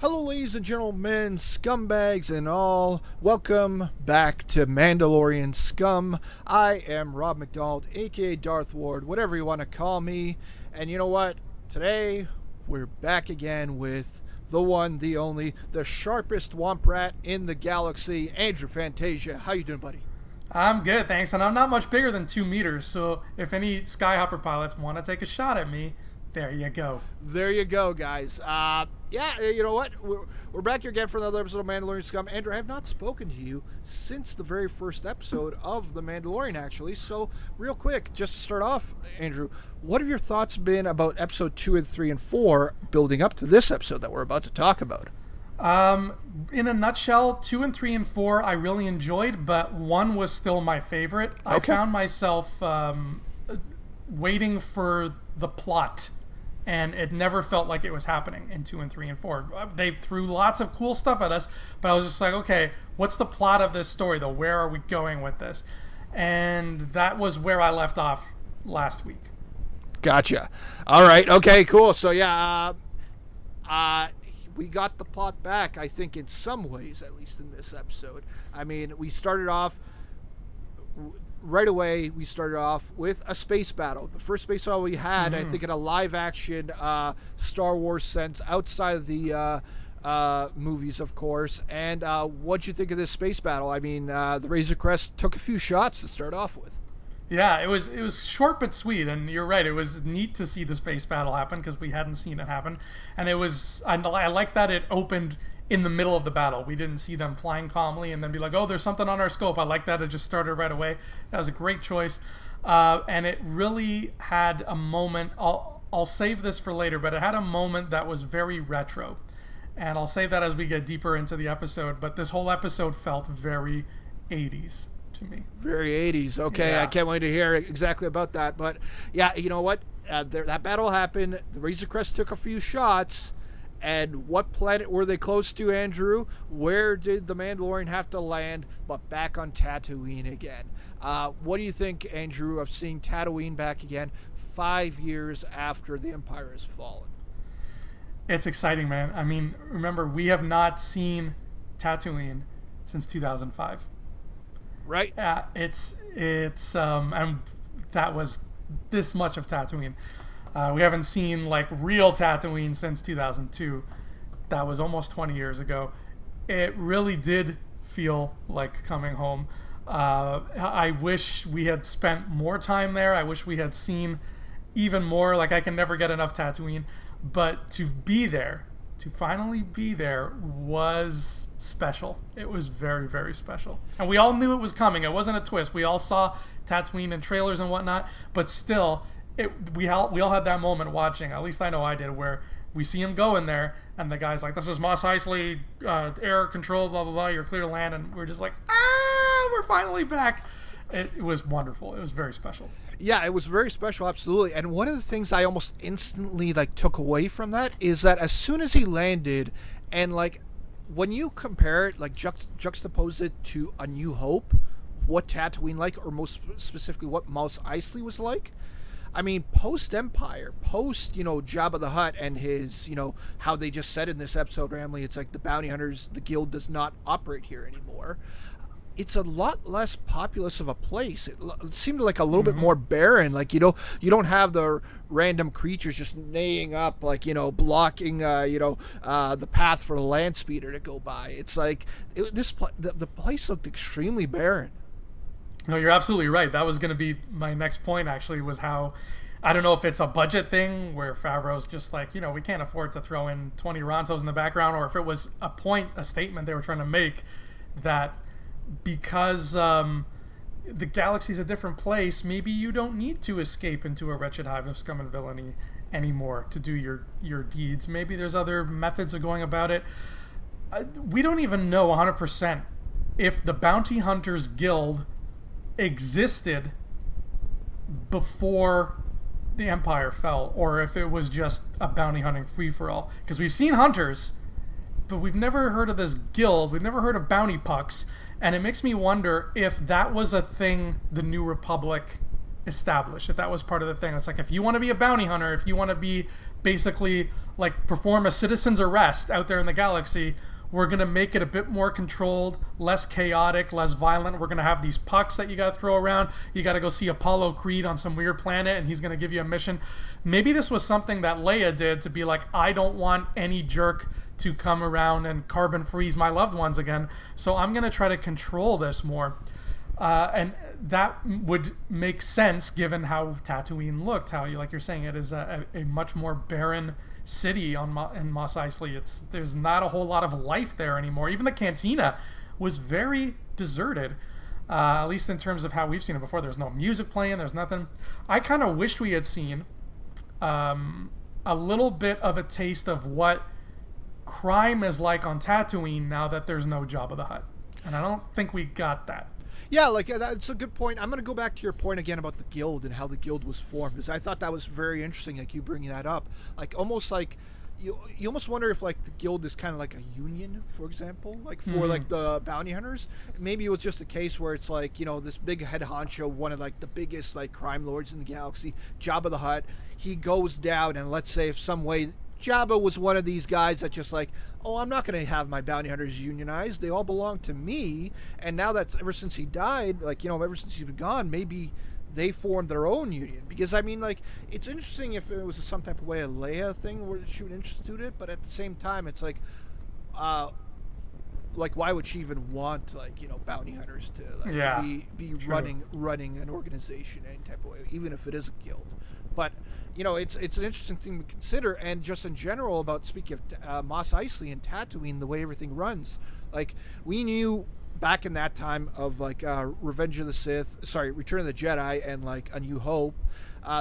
Hello, ladies and gentlemen, scumbags and all. Welcome back to Mandalorian Scum. I am Rob McDonald, aka Darth Ward, whatever you want to call me. And you know what? Today, we're back again with the one, the only, the sharpest womp rat in the galaxy, Andrew Fantasia. How you doing, buddy? I'm good, thanks. And I'm not much bigger than 2 meters, so if any Skyhopper pilots want to take a shot at me, there you go. There you go, guys. You know what? We're back here again for another episode of Mandalorian Scum. Andrew, I have not spoken to you since the very first episode of The Mandalorian, actually. So, real quick, just to start off, Andrew, what have your thoughts been about episode 2 and 3 and 4 building up to this episode that we're about to talk about? In a nutshell, 2 and 3 and 4 I really enjoyed, but 1 was still my favorite. Okay. I found myself waiting for the plot, and it never felt like it was happening in 2 and 3 and 4. They threw lots of cool stuff at us, but I was just like, okay, what's the plot of this story, though? Where are we going with this? And that was where I left off last week. Gotcha. All right. Okay, cool. So, we got the plot back, I think, in some ways, at least in this episode. I mean, we started off right away. We started off with a space battle. The first space battle we had, I think, in a live-action Star Wars sense, outside of the movies, of course. And what'd you think of this space battle? I mean, the Razor Crest took a few shots to start off with. Yeah, it was short but sweet, and you're right. It was neat to see the space battle happen because we hadn't seen it happen, and I like that it opened in the middle of the battle. We didn't see them flying calmly and then be like, oh, there's something on our scope. I like that it just started right away. That was a great choice, and it really had a moment. I'll save this for later, but it had a moment that was very retro, and I'll save that as we get deeper into the episode. But this whole episode felt very 80s. To me. Very 80s. Okay, yeah. I can't wait to hear exactly about that. But yeah, you know what? That battle happened. The Razor Crest took a few shots. And what planet were they close to, Andrew? Where did the Mandalorian have to land? But back on Tatooine again. What do you think, Andrew, of seeing Tatooine back again 5 years after the Empire has fallen? It's exciting, man. I mean, remember, we have not seen Tatooine since 2005. Right. Yeah, it's and that was this much of Tatooine. We haven't seen like real Tatooine since 2002. That was almost 20 years ago. It really did feel like coming home. I wish we had spent more time there. I wish we had seen even more. Like, I can never get enough Tatooine, but to be there, to finally be there, was special. It was very, very special. And we all knew it was coming. It wasn't a twist. We all saw Tatooine in trailers and whatnot, but still, we all had that moment watching, at least I know I did, where we see him go in there, and the guy's like, this is Mos Eisley, air control, blah, blah, blah, you're clear to land, and we're just like, we're finally back. It was wonderful. It was very special. Yeah, it was very special, absolutely. And one of the things I almost instantly took away from that is that as soon as he landed, and when you compare it, juxtapose it to A New Hope, what Tatooine or most specifically what Mos Eisley was like. I mean, post-Empire, Jabba the Hutt and his, how they just said in this episode, Ramley, it's like the bounty hunters, the guild does not operate here anymore. It's a lot less populous of a place. It seemed like a little bit more barren. You don't have the random creatures just neighing up, blocking, the path for the land speeder to go by. It's like the place looked extremely barren. No, you're absolutely right. That was going to be my next point, actually, was how, I don't know if it's a budget thing where Favreau's just like, we can't afford to throw in 20 Rontos in the background, or if it was a statement they were trying to make that because the galaxy's a different place, maybe you don't need to escape into a wretched hive of scum and villainy anymore to do your deeds. Maybe there's other methods of going about it. We don't even know 100% if the Bounty Hunters Guild existed before the Empire fell, or if it was just a bounty hunting free-for-all. Because we've seen hunters, but we've never heard of this guild. We've never heard of bounty pucks. And it makes me wonder if that was a thing the New Republic established, if that was part of the thing. It's like, if you want to be a bounty hunter, if you want to be basically like perform a citizen's arrest out there in the galaxy, we're going to make it a bit more controlled, less chaotic, less violent. We're going to have these pucks that you got to throw around. You got to go see Apollo Creed on some weird planet, and he's going to give you a mission. Maybe this was something that Leia did to be like, I don't want any jerk to come around and carbon freeze my loved ones again, so I'm going to try to control this more. And that would make sense given how Tatooine looked, how, like you're saying, it is a much more barren city in Mos Eisley. There's not a whole lot of life there anymore. Even the cantina was very deserted, at least in terms of how we've seen it before. There's no music playing, there's nothing. I kind of wished we had seen a little bit of a taste of what crime is like on Tatooine now that there's no Jabba the Hutt, and I don't think we got that. Yeah, like that's a good point. I'm going to go back to your point again about the guild and how the guild was formed, because I thought that was very interesting, like you bringing that up. Like almost like you almost wonder if like the guild is kind of like a union, for example, like for like the bounty hunters. Maybe it was just a case where it's like, this big head honcho, one of like the biggest like crime lords in the galaxy, Jabba the Hutt, he goes down, and let's say if some way Jabba was one of these guys that just like, oh, I'm not going to have my bounty hunters unionized. They all belong to me. And now that's ever since he died, like, ever since he's been gone, maybe they formed their own union. Because, I mean, like, it's interesting if it was some type of way a Leia thing where she would institute it. But at the same time, it's like why would she even want, like, bounty hunters to like, be running an organization in any type of way, even if it is a guild. But it's an interesting thing to consider, and just in general about speaking of Mos Eisley and Tatooine, the way everything runs. Like, we knew back in that time of like Return of the Jedi, and like A New Hope,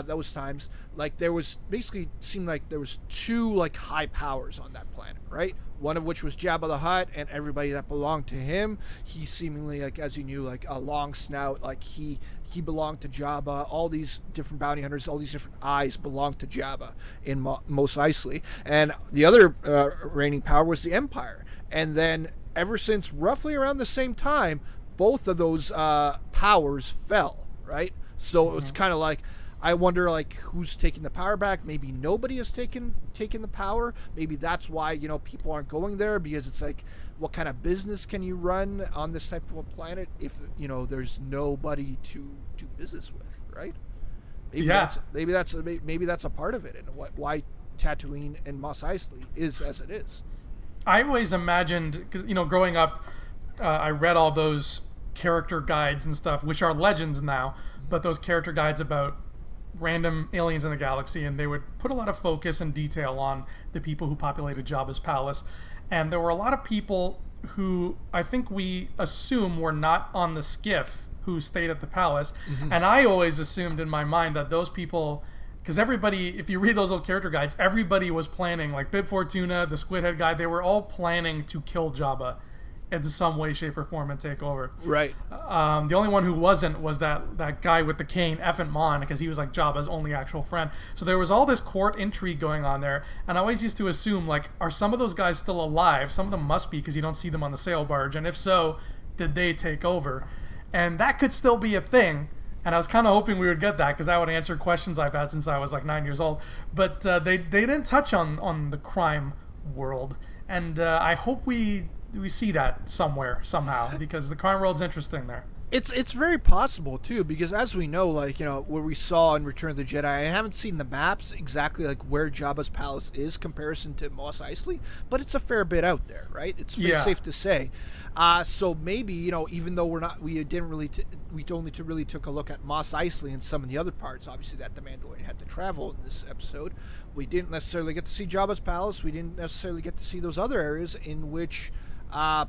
those times, like there was basically seemed like there was two like high powers on that planet, right? One of which was Jabba the Hutt and everybody that belonged to him. He seemingly, like, as you knew, like a long snout, like he belonged to Jabba. All these different bounty hunters, all these different eyes belonged to Jabba in Mos Eisley. And the other reigning power was the Empire. And then ever since roughly around the same time, both of those powers fell, right? So it was kind of like, I wonder, like, who's taking the power back. Maybe nobody has taken the power. Maybe that's why, people aren't going there, because it's like, what kind of business can you run on this type of a planet if, there's nobody to do business with, right? Maybe that's a part of it, and why Tatooine and Mos Eisley is as it is. I always imagined, because, growing up, I read all those character guides and stuff, which are legends now, but those character guides about random aliens in the galaxy, and they would put a lot of focus and detail on the people who populated Jabba's palace. And there were a lot of people who I think we assume were not on the skiff who stayed at the palace. And I always assumed in my mind that those people, because everybody, if you read those old character guides, everybody was planning, like Bib Fortuna, the Squidhead guy, they were all planning to kill Jabba in some way, shape, or form and take over. Right. The only one who wasn't was that guy with the cane, Effin Mon, because he was like Jabba's only actual friend. So there was all this court intrigue going on there, and I always used to assume, like, are some of those guys still alive? Some of them must be, because you don't see them on the sail barge, and if so, did they take over? And that could still be a thing, and I was kind of hoping we would get that, because that would answer questions I've had since I was like 9 years old. But they didn't touch on the crime world, and I hope we see that somewhere, somehow, because the crime world's interesting there. It's very possible too, because as we know, like, where we saw in Return of the Jedi, I haven't seen the maps exactly like where Jabba's palace is comparison to Mos Eisley, but it's a fair bit out there, right? It's safe to say. So maybe, even though we only really took a look at Mos Eisley and some of the other parts, obviously, that the Mandalorian had to travel in this episode. We didn't necessarily get to see Jabba's palace. We didn't necessarily get to see those other areas in which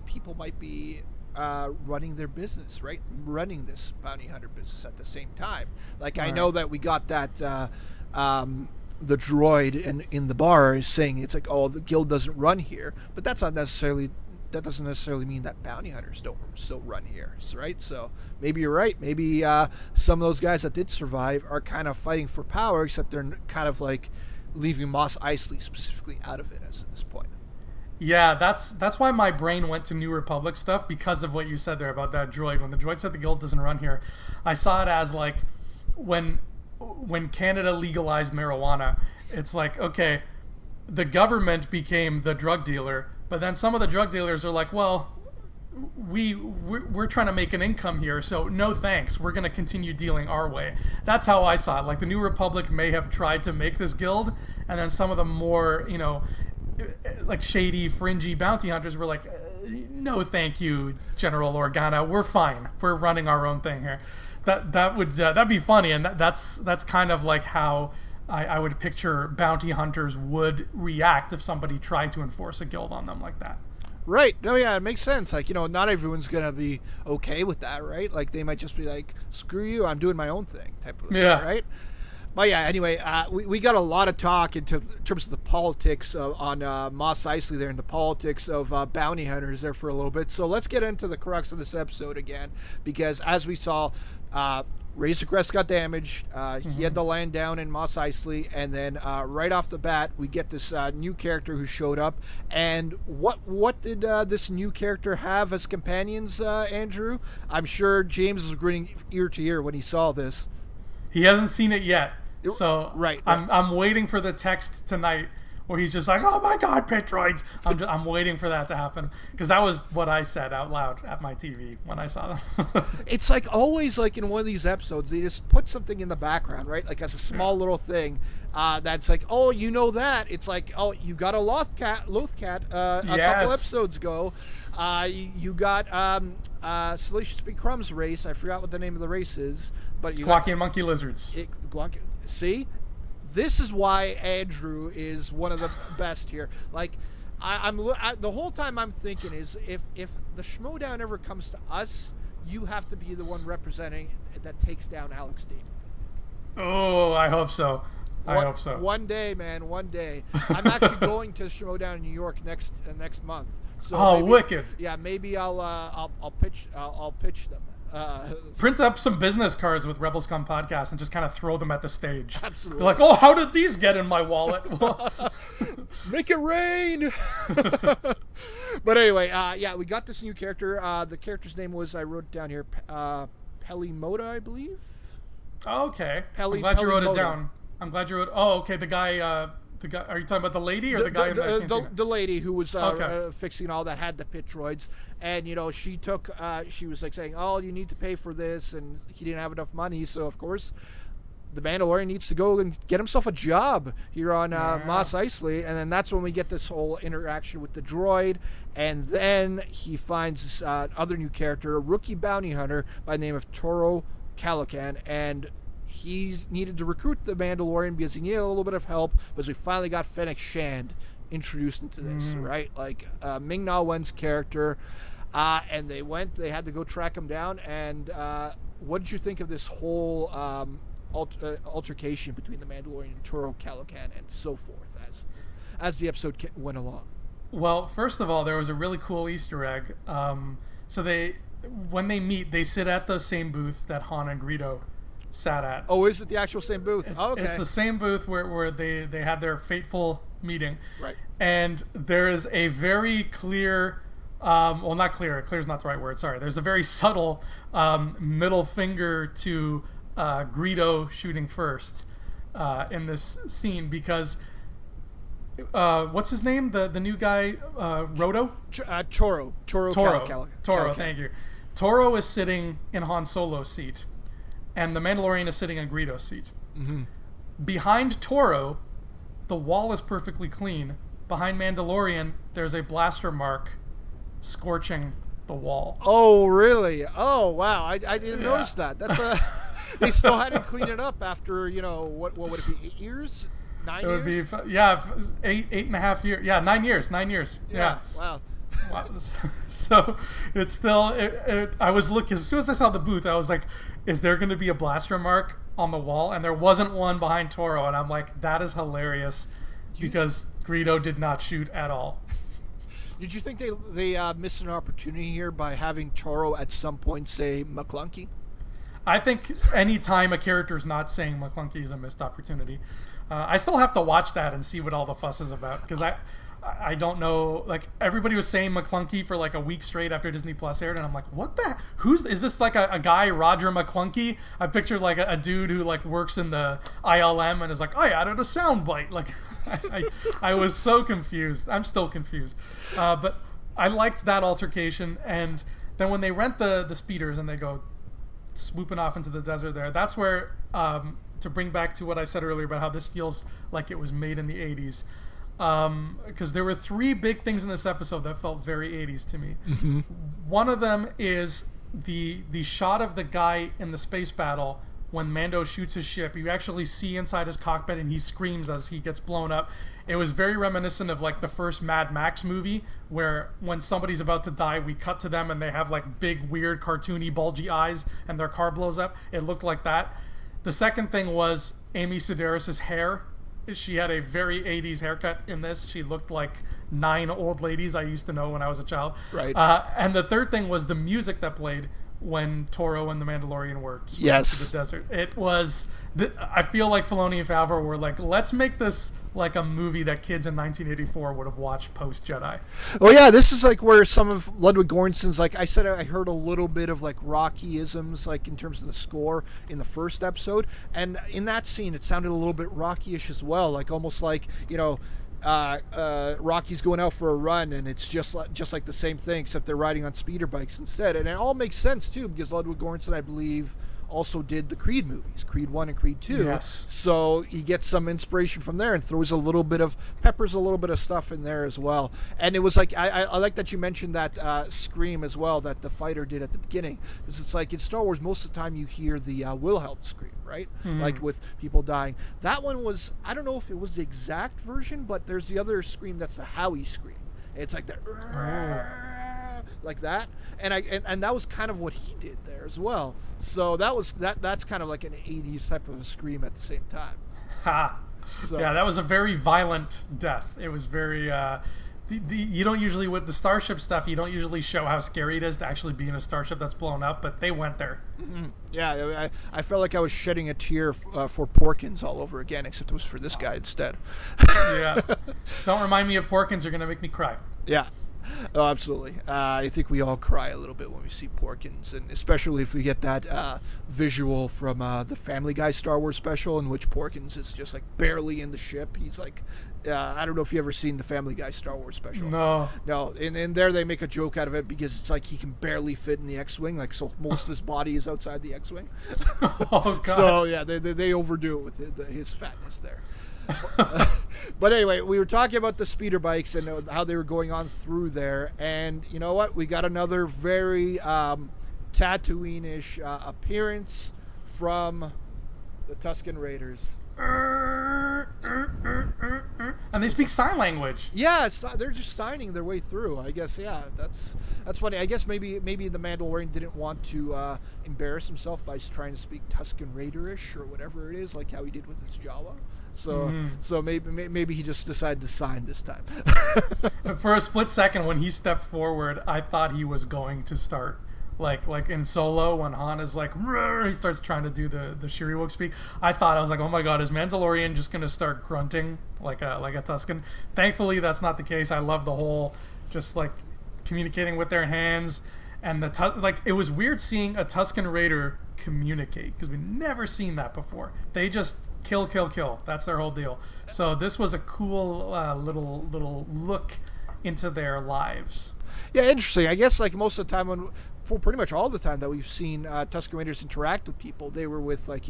people might be running their business, right? Running this bounty hunter business at the same time. Like, I know that we got that the droid in the bar is saying it's like, oh, the guild doesn't run here, but that doesn't necessarily mean that bounty hunters don't still run here, right? So maybe you're right. Maybe some of those guys that did survive are kind of fighting for power, except they're kind of like leaving Mos Eisley specifically out of it at this point. Yeah, that's why my brain went to New Republic stuff, because of what you said there about that droid. When the droid said the guild doesn't run here, I saw it as like, when Canada legalized marijuana, it's like, okay, the government became the drug dealer, but then some of the drug dealers are like, well, we're trying to make an income here, so no thanks, we're going to continue dealing our way. That's how I saw it. Like, the New Republic may have tried to make this guild, and then some of the more, like shady, fringy bounty hunters were like, no thank you, General Organa, we're fine, we're running our own thing here. That'd be funny, and that's kind of like how I would picture bounty hunters would react if somebody tried to enforce a guild on them like that. Right. No, yeah, it makes sense. Like, not everyone's going to be okay with that, right? Like, they might just be like, screw you, I'm doing my own thing type of thing, right? But yeah, anyway, we got a lot of talk in terms of the politics on Mos Eisley there, and the politics of bounty hunters there for a little bit. So let's get into the crux of this episode again, because as we saw, Razor Crest got damaged. He had to land down in Mos Eisley, and then right off the bat, we get this new character who showed up. And what did this new character have as companions, Andrew? I'm sure James was grinning ear to ear when he saw this. He hasn't seen it yet, so right. I'm waiting for the text tonight where he's just like, "Oh my God, pit droids!" I'm waiting for that to happen, because that was what I said out loud at my TV when I saw them. It's like always, like in one of these episodes, they just put something in the background, right? Like as a small little thing that's like, oh, that. It's like, oh, you got a Lothcat a couple episodes ago. You got Salacious Big Crumb's race. I forgot what the name of the race is, but you Guacky and Monkey Lizards. See? This is why Andrew is one of the best here. Like, the whole time I'm thinking is, if the Schmodown ever comes to us, you have to be the one representing that takes down Alex Damon. Oh, I hope so. I hope so. One day, man. One day. I'm actually going to Schmodown in New York next month. So maybe, wicked! Yeah, maybe I'll pitch them. Print up some business cards with Rebel Scum Podcast and just kind of throw them at the stage. Absolutely. They're like, oh, how did these get in my wallet? Make it rain. But anyway, we got this new character. The character's name was, I wrote it down here, Pelimoda, I believe. Oh, okay. I'm glad you wrote it down. Oh, okay. The guy. Are you talking about the lady or the guy? The lady who was fixing all that, had the pit droids, and she was like saying, oh, you need to pay for this, and he didn't have enough money, so of course the Mandalorian needs to go and get himself a job here on Mos Eisley, and then that's when we get this whole interaction with the droid, and then he finds this other new character, a rookie bounty hunter by the name of Toro Calican, and he needed to recruit the Mandalorian because he needed a little bit of help, because we finally got Fennec Shand introduced into this, right? Like Ming-Na Wen's character, and they had to go track him down. And what did you think of this whole altercation between the Mandalorian and Toro Calican and so forth as the episode went along? Well, first of all, there was a really cool Easter egg. So when they meet, they sit at the same booth that Han and Greedo sat at. Oh, is it the actual same booth? Okay. It's the same booth where they had their fateful meeting. Right. And there is a very clear, not clear is not the right word, sorry. There's a very subtle middle finger to Greedo shooting first in this scene, because what's his name? The new guy, Roto? Toro, thank you. Toro is sitting in Han Solo's seat, and the Mandalorian is sitting in Greedo's seat. Mm-hmm. Behind Toro, the wall is perfectly clean. Behind Mandalorian, there's a blaster mark scorching the wall. Oh, really? Oh, wow. I didn't notice that. That's they still hadn't cleaned it up after, what would it be, 8 years? 9 years? It would be, 8.5 years. Yeah, 9 years. 9 years. Yeah. Wow. So it's still, I was looking, as soon as I saw the booth, I was like, is there going to be a blaster mark on the wall? And there wasn't one behind Toro, and I'm like, that is hilarious, because Greedo did not shoot at all. Did you think they missed an opportunity here by having Toro at some point say McClunky? I think any time a character is not saying McClunky is a missed opportunity. I still have to watch that and see what all the fuss is about, because I don't know. Like everybody was saying McClunky for like a week straight after Disney Plus aired, and I'm like, what the? Is this like a guy Roger McClunky? I pictured like a dude who like works in the ILM and is like, I added a sound bite. Like I was so confused. I'm still confused. But I liked that altercation, and then when they rent the speeders and they go swooping off into the desert there, that's where to bring back to what I said earlier about how this feels like it was made in the 80s. Because there were 3 big things in this episode that felt very 80s to me. Mm-hmm. One of them is the shot of the guy in the space battle when Mando shoots his ship. You actually see inside his cockpit and he screams as he gets blown up. It was very reminiscent of like the first Mad Max movie, where when somebody's about to die, we cut to them and they have like big, weird, cartoony, bulgy eyes and their car blows up. It looked like that. The second thing was Amy Sedaris' hair. She had a very 80s haircut in this. She looked like 9 old ladies I used to know when I was a child. Right. And the third thing was the music that played when Toro and the Mandalorian were to the desert. It was... I feel like Filoni and Favreau were like, let's make this like a movie that kids in 1984 would have watched post-Jedi. Well, yeah, this is like where some of Ludwig Göransson's, like I said, I heard a little bit of like Rocky-isms, like in terms of the score in the first episode. And in that scene, it sounded a little bit Rocky-ish as well, like almost like, Rocky's going out for a run, and it's just like the same thing, except they're riding on speeder bikes instead. And it all makes sense too, because Ludwig Göransson, I believe, also did the Creed movies, Creed 1 and Creed 2. Yes. So he gets some inspiration from there and peppers a little bit of stuff in there as well. And it was like, I like that you mentioned that scream as well that the fighter did at the beginning, because it's like in Star Wars, most of the time you hear the Wilhelm scream, right? Mm-hmm. Like with people dying. That one was, I don't know if it was the exact version, but there's the other scream that's the Howie scream. It's like the like that, and that was kind of what he did there as well. So that's kind of like an 80s type of a scream at the same time. Ha. So. Yeah, that was a very violent death. It was very you don't usually, with the starship stuff, you don't usually show how scary it is to actually be in a starship that's blown up, but they went there. Mm-hmm. Yeah, I felt like I was shedding a tear for Porkins all over again, except it was for this guy instead. Yeah. Don't remind me of Porkins, you're going to make me cry. Yeah. Oh, absolutely. I think we all cry a little bit when we see Porkins, and especially if we get that visual from the Family Guy Star Wars special, in which Porkins is just like barely in the ship. He's like, I don't know if you ever seen the Family Guy Star Wars special. No. And there they make a joke out of it because it's like he can barely fit in the X-wing, like so most of his body is outside the X-wing. Oh God. So yeah, they overdo it with his fatness there. But anyway, we were talking about the speeder bikes and how they were going on through there, and you know what? We got another very Tatooine-ish appearance from the Tusken Raiders. And they speak sign language. Yeah, they're just signing their way through. I guess. Yeah, that's funny. I guess maybe the Mandalorian didn't want to embarrass himself by trying to speak Tusken Raider-ish or whatever it is, like how he did with his Jawa. So maybe he just decided to sign this time. For a split second, when he stepped forward, I thought he was going to start like in Solo when Han is like, he starts trying to do the Shiriwook speak. I was like, oh my God, is Mandalorian just going to start grunting like a Tusken? Thankfully, that's not the case. I love the whole just like communicating with their hands, and it was weird seeing a Tusken Raider communicate, because we've never seen that before. They just kill. That's their whole deal. So this was a cool little look into their lives. Yeah, interesting. I guess like most of the time for pretty much all the time that we've seen Tusken Raiders interact with people, they were with like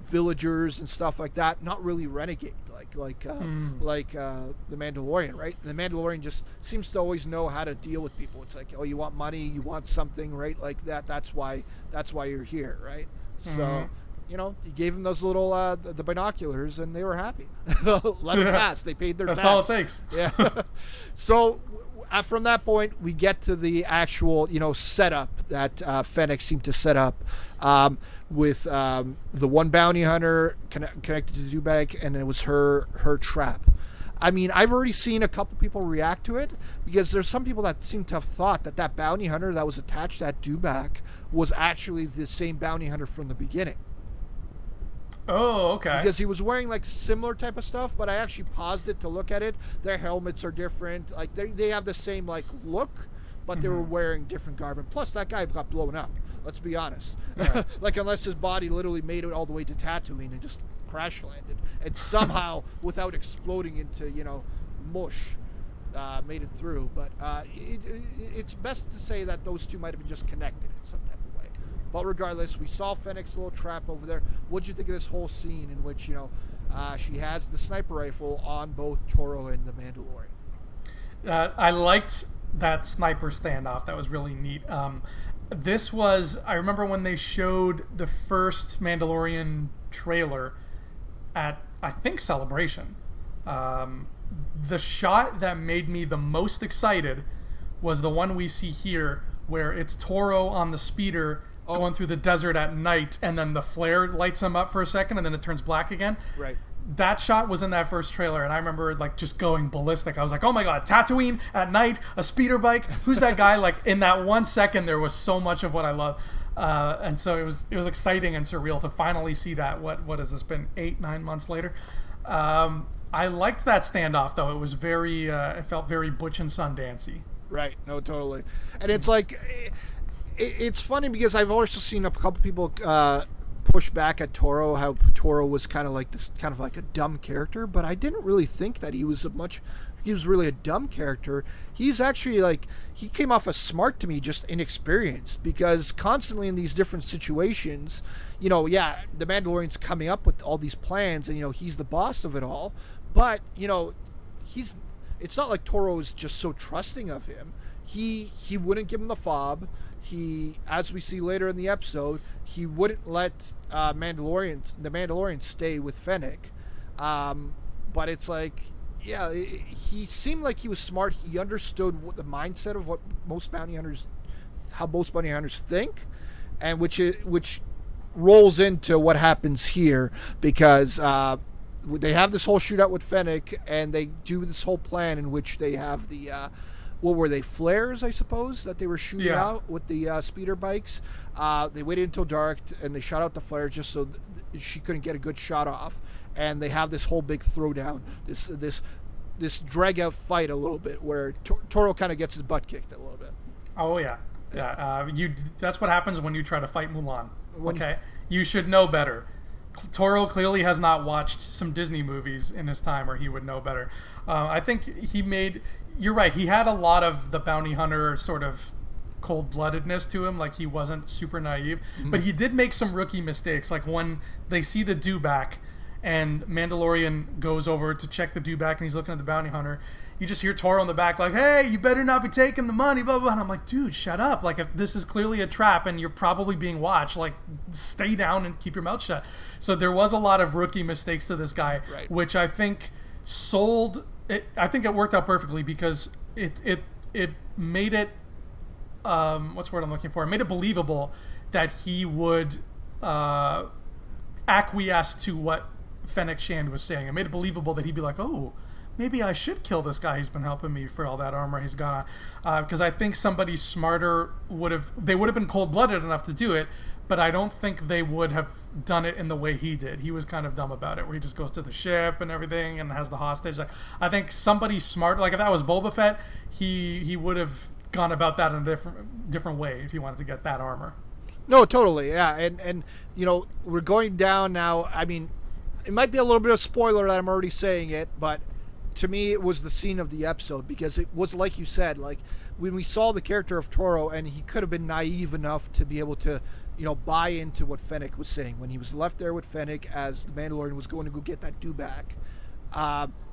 villagers and stuff like that, not really renegade like the Mandalorian, right? The Mandalorian just seems to always know how to deal with people. It's like, oh, you want money, you want something, right? Like that. That's why you're here, right? So. He gave them those little the binoculars, and they were happy. Let it pass. They paid their tax. That's all it takes. Yeah. So from that point, we get to the actual setup that Fennec seemed to set up with the one bounty hunter connected to Dubak, and it was her trap. I mean, I've already seen a couple people react to it, because there's some people that seem to have thought that bounty hunter that was attached to that Dubak was actually the same bounty hunter from the beginning. Oh, okay. Because he was wearing like similar type of stuff, but I actually paused it to look at it. Their helmets are different. Like they have the same like look, but they were wearing different garment. Plus, that guy got blown up. Let's be honest. Right. Like, unless his body literally made it all the way to Tatooine and just crash landed, and somehow, without exploding into mush, made it through. But it's best to say that those two might have been just connected in some type of way. But regardless, we saw Fennec's little trap over there. What'd you think of this whole scene in which she has the sniper rifle on both Toro and the Mandalorian? I liked that sniper standoff. That was really neat. I remember when they showed the first Mandalorian trailer at, I think, Celebration. The shot that made me the most excited was the one we see here, where it's Toro on the speeder going through the desert at night, and then the flare lights him up for a second, and then it turns black again. Right. That shot was in that first trailer, and I remember like just going ballistic. I was like, "Oh my god, Tatooine at night, a speeder bike. Who's that guy?" Like, in that 1 second, there was so much of what I love, and so it was exciting and surreal to finally see that. What has this been, 8-9 months later? I liked that standoff though. It was very, it felt very Butch and Sundancey. Right. No, totally. And it's like, it's funny because I've also seen a couple people push back at Toro, how Toro was kind of like a dumb character, but I didn't really think that he was really a dumb character. He's actually he came off as smart to me, just inexperienced, because constantly in these different situations, the Mandalorian's coming up with all these plans, and he's the boss of it all, but it's not like Toro is just so trusting of him. He wouldn't give him the fob. He, as we see later in the episode, he wouldn't let the Mandalorian stay with Fennec. But it's like, he seemed like he was smart. He understood what the mindset of how most bounty hunters think, and which rolls into what happens here, because they have this whole shootout with Fennec, and they do this whole plan in which they have the what were they, flares, I suppose, that they were shooting out with the speeder bikes. They waited until dark, and they shot out the flares just so she couldn't get a good shot off. And they have this whole big throwdown, this drag out fight a little bit, where Toro kind of gets his butt kicked a little bit. Oh yeah. That's what happens when you try to fight Mulan. Okay, you should know better. Toro clearly has not watched some Disney movies in his time, or he would know better. I think you're right, he had a lot of the bounty hunter sort of cold-bloodedness to him, like he wasn't super naive, but he did make some rookie mistakes, like when they see the dewback and Mandalorian goes over to check the dewback and he's looking at the bounty hunter. You just hear Toro in the back like, "Hey, you better not be taking the money, blah, blah," and I'm like, dude, shut up. Like, if this is clearly a trap and you're probably being watched, like, stay down and keep your mouth shut. So there was a lot of rookie mistakes to this guy, right, which I think I think it worked out perfectly, because it made it, what's the word I'm looking for? It made it believable that he would acquiesce to what Fennec Shand was saying. It made it believable that he'd be like, "Oh, maybe I should kill this guy who's been helping me for all that armor he's got on." Because I think somebody smarter would have been cold-blooded enough to do it, but I don't think they would have done it in the way he did. He was kind of dumb about it, where he just goes to the ship and everything and has the hostage. Like, I think somebody smart, like if that was Boba Fett, he would have gone about that in a different way if he wanted to get that armor. No, totally, yeah. And we're going down now. I mean, it might be a little bit of spoiler that I'm already saying it, but to me, it was the scene of the episode, because it was, like you said, like when we saw the character of Toro, and he could have been naive enough to be able to, buy into what Fennec was saying. When he was left there with Fennec as the Mandalorian was going to go get that dewback,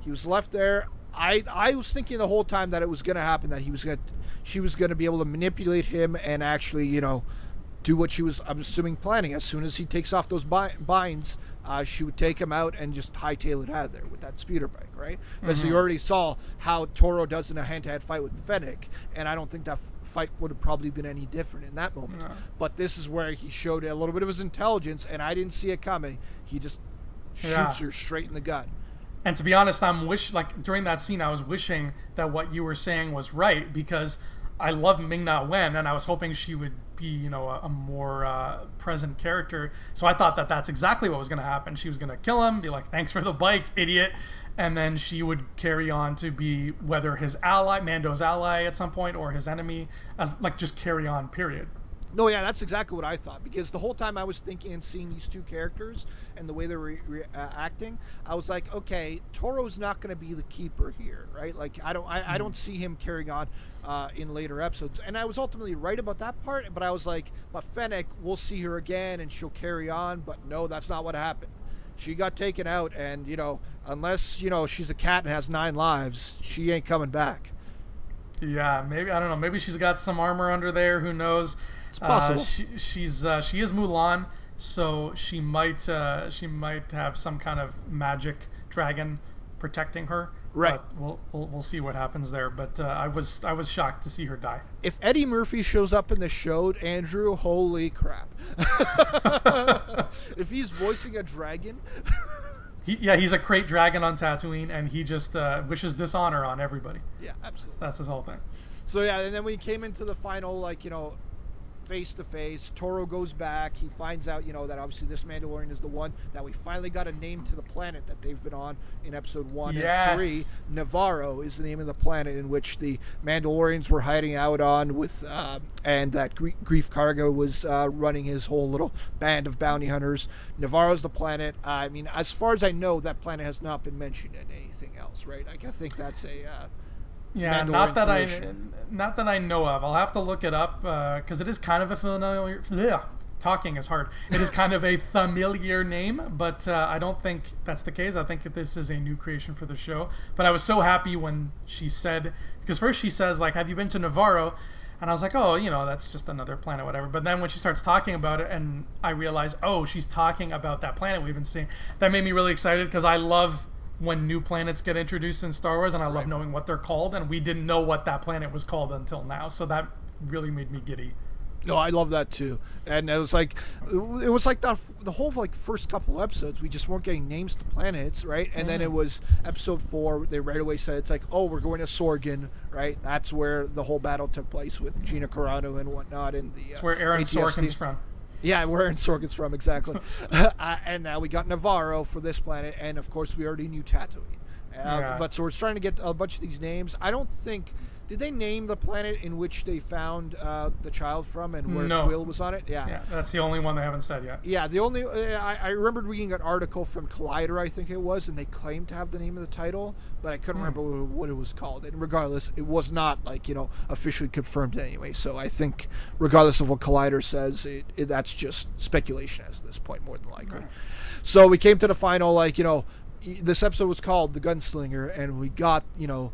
he was left there. I was thinking the whole time that it was going to happen, that she was going to be able to manipulate him and actually, do what she was, I'm assuming, planning. As soon as he takes off those binds, she would take him out and just hightail it out of there with that speeder bike, right? Because you already saw how Toro does in a hand-to-hand fight with Fennec, and I don't think that fight would have probably been any different in that moment. No. But this is where he showed a little bit of his intelligence, and I didn't see it coming. He just shoots her straight in the gut. And to be honest, during that scene, I was wishing that what you were saying was right, because I love Ming-Na Wen, and I was hoping she would be, you know, a more present character. So I thought that that's exactly what was going to happen. She was going to kill him, be like, "Thanks for the bike, idiot," and then she would carry on to be whether his ally, Mando's ally at some point, or his enemy, as like just carry on. Period. No, yeah, that's exactly what I thought. Because the whole time I was thinking and seeing these two characters and the way they were acting, I was like, okay, Toro's not going to be the keeper here, right? Like, I don't see him carrying on in later episodes. And I was ultimately right about that part. But I was like, but Fennec, we'll see her again and she'll carry on. But no, that's not what happened. She got taken out, and you know, unless you know she's a cat and has 9 lives, she ain't coming back. Yeah, maybe, I don't know. Maybe she's got some armor under there. Who knows? It's possible. She is Mulan, so she might have some kind of magic dragon protecting her. Right. We'll see what happens there. But I was shocked to see her die. If Eddie Murphy shows up in the show, Andrew, holy crap! If he's voicing a dragon. He's a crate dragon on Tatooine, and he just wishes dishonor on everybody. Yeah, absolutely. That's his whole thing. So yeah, and then we came into the final, like, you know, face to face. Toro goes back. He finds out, you know, that obviously this Mandalorian is the one that we finally got a name to the planet that they've been on in episode 1 and 3. Navarro is the name of the planet in which the Mandalorians were hiding out on with, and that Grief Karga was running his whole little band of bounty hunters. Navarro's the planet. I mean, as far as I know, that planet has not been mentioned in anything else, right? Like, I think that's a yeah, not that I know of. I'll have to look it up because it is kind of a familiar. Talking is hard. It is kind of a familiar name, but I don't think that's the case. I think that this is a new creation for the show. But I was so happy when she said, because first she says, like, "Have you been to Navarro?" And I was like, "Oh, you know, that's just another planet, whatever." But then when she starts talking about it, and I realized, oh, she's talking about that planet we've been seeing. That made me really excited because I love when new planets get introduced in Star Wars, and I love knowing what they're called, and we didn't know what that planet was called until now, so that really made me giddy. No, I love that too. And it was like the whole like first couple episodes, we just weren't getting names to planets, right? And then it was episode 4, they right away said, it's like, oh, we're going to Sorgan, right? That's where the whole battle took place with Gina Carano and whatnot. And the it's where Aaron Sorkin's from. Yeah, where Aaron Sorkin's from, exactly. And now we got Navarro for this planet, and of course we already knew Tatooine. But so we're trying to get a bunch of these names. I don't think... Did they name the planet in which they found the child from and where Quill was on it? Yeah, that's the only one they haven't said yet. Yeah, the only... I remembered reading an article from Collider, I think it was, and they claimed to have the name of the title, but I couldn't remember what it was called. And regardless, it was not, like, you know, officially confirmed anyway. So I think, regardless of what Collider says, that's just speculation at this point, more than likely. Right. So we came to the final, like, you know, this episode was called The Gunslinger, and we got, you know,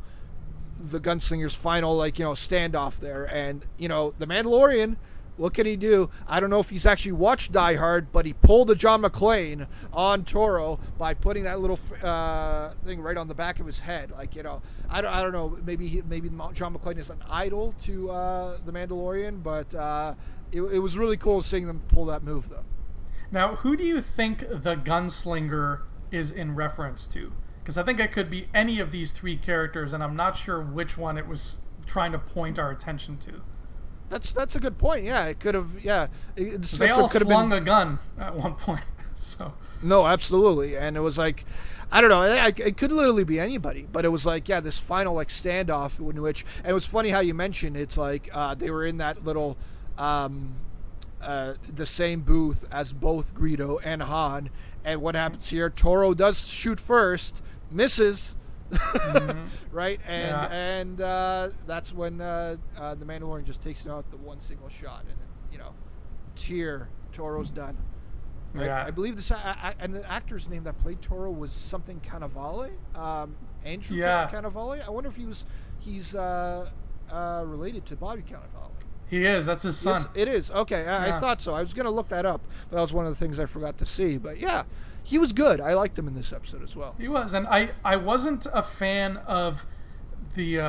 the Gunslinger's final, like, you know, standoff there. And, you know, the Mandalorian, what can he do? I don't know if he's actually watched Die Hard, but he pulled a John McClane on Toro by putting that little thing right on the back of his head. Like, you know, I don't know, maybe John McClane is an idol to the Mandalorian, but it was really cool seeing them pull that move, though. Now, who do you think the Gunslinger is in reference to? Because I think it could be any of these 3 characters, and I'm not sure which one it was trying to point our attention to. That's a good point. Yeah, it could have. Yeah, they all slung a gun at one point. So no, absolutely, and it was like, I don't know. It could literally be anybody, but it was like, yeah, this final like standoff in which, and it was funny how you mentioned it's like they were in that little the same booth as both Greedo and Han. And what happens here? Toro does shoot first, misses, right? And that's when the Mandalorian just takes it out the one single shot, and you know, Toro's done. Right? Yeah. I believe this, and the actor's name that played Toro was something Cannavale, Andrew Cannavale. I wonder if he's related to Bobby Cannavale. He is. That's his son. Yes, it is. Okay, I thought so. I was going to look that up, but that was one of the things I forgot to see. But yeah, he was good. I liked him in this episode as well. He was, and I wasn't a fan of the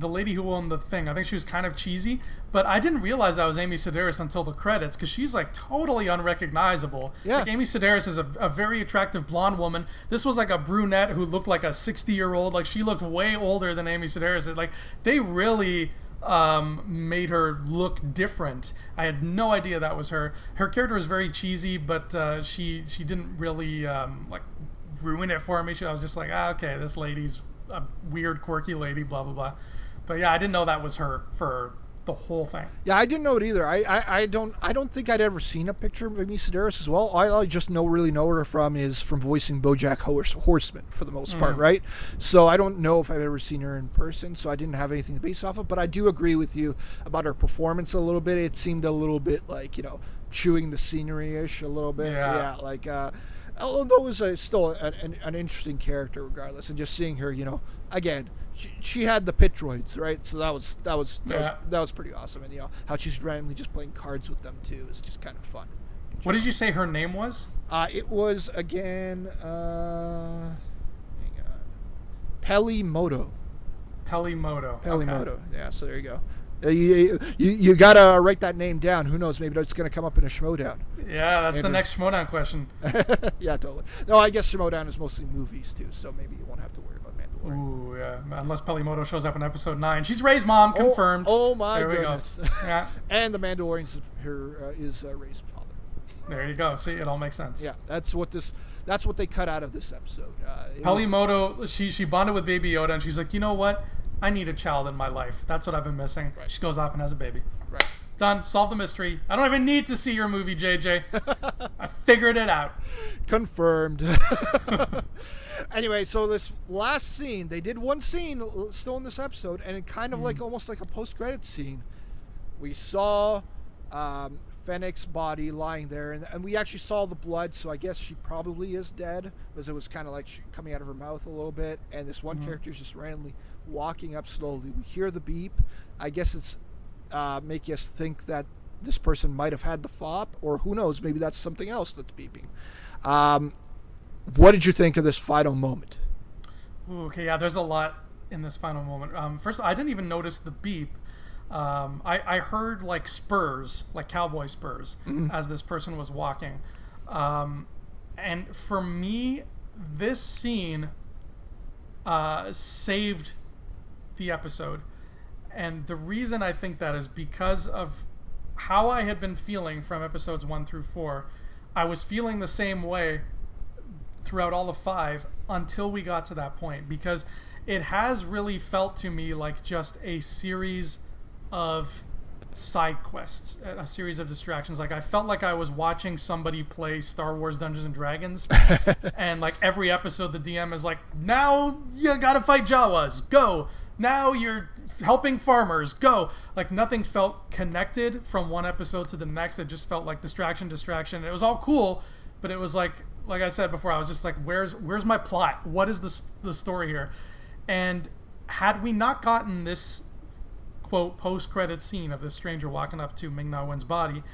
lady who owned the thing. I think she was kind of cheesy, but I didn't realize that was Amy Sedaris until the credits, because she's like totally unrecognizable. Yeah. Like, Amy Sedaris is a very attractive blonde woman. This was like a brunette who looked like a 60-year-old. Like, she looked way older than Amy Sedaris. Like, they really made her look different. I had no idea that was her. Her character was very cheesy, but she didn't really like ruin it for me. I was just like, okay, this lady's a weird, quirky lady, blah blah blah. But yeah, I didn't know that was her for the whole thing. Yeah, I didn't know it either. I don't think I'd ever seen a picture of Amy Sedaris as well. All I just really know her from voicing BoJack Horseman for the most part, right? So I don't know if I've ever seen her in person, so I didn't have anything to base off of. But I do agree with you about her performance a little bit. It seemed a little bit like, chewing the scenery-ish a little bit. Yeah, like, although it was still an interesting character regardless. And just seeing her, again, she had the Pitroids, right? So that was pretty awesome. And how she's randomly just playing cards with them too is just kind of fun. What did you say her name was? It was again, hang on, Pelimoto. Pelimoto. Okay. Yeah. So there you go. You gotta write that name down. Who knows? Maybe it's gonna come up in a Schmodown. Yeah, that's the next Schmodown question. Yeah, totally. No, I guess Schmodown is mostly movies too, so maybe you won't have to worry about Mandalorian. Ooh, yeah. Unless Pelimoto shows up in episode 9. She's Rey's mom, confirmed. Oh my goodness. There we go. Yeah. And the Mandalorian is Rey's father. There you go. See, it all makes sense. Yeah, that's what they cut out of this episode. Pelimoto, she bonded with Baby Yoda, and she's like, you know what? I need a child in my life. That's what I've been missing. Right. She goes off and has a baby. Right. Done. Solve the mystery. I don't even need to see your movie, JJ. I figured it out. Confirmed. Anyway, so this last scene, they did one scene still in this episode, and it kind of like almost like a post-credits scene. We saw Fennec's body lying there, and we actually saw the blood, so I guess she probably is dead, because it was kind of like coming out of her mouth a little bit, and this one character is just randomly walking up slowly. We hear the beep. I guess it's make us think that this person might have had the fop, or who knows, maybe that's something else that's beeping. What did you think of this final moment? Ooh, okay, yeah, there's a lot in this final moment. First, I didn't even notice the beep. I heard like spurs, like cowboy spurs, as this person was walking. And for me, this scene saved the episode. And the reason I think that is because of how I had been feeling from episodes 1 through 4. I was feeling the same way throughout all of 5 until we got to that point, because it has really felt to me like just a series of side quests, a series of distractions. Like I felt like I was watching somebody play Star Wars Dungeons and Dragons, and like every episode the DM is like, now you gotta fight Jawas, go. Now you're helping farmers, go. Like nothing felt connected from one episode to the next. It just felt like distraction. It was all cool, but it was like I said before, I was just like, where's my plot? What is the story here? And had we not gotten this quote post-credit scene of this stranger walking up to Ming-Na Wen's body,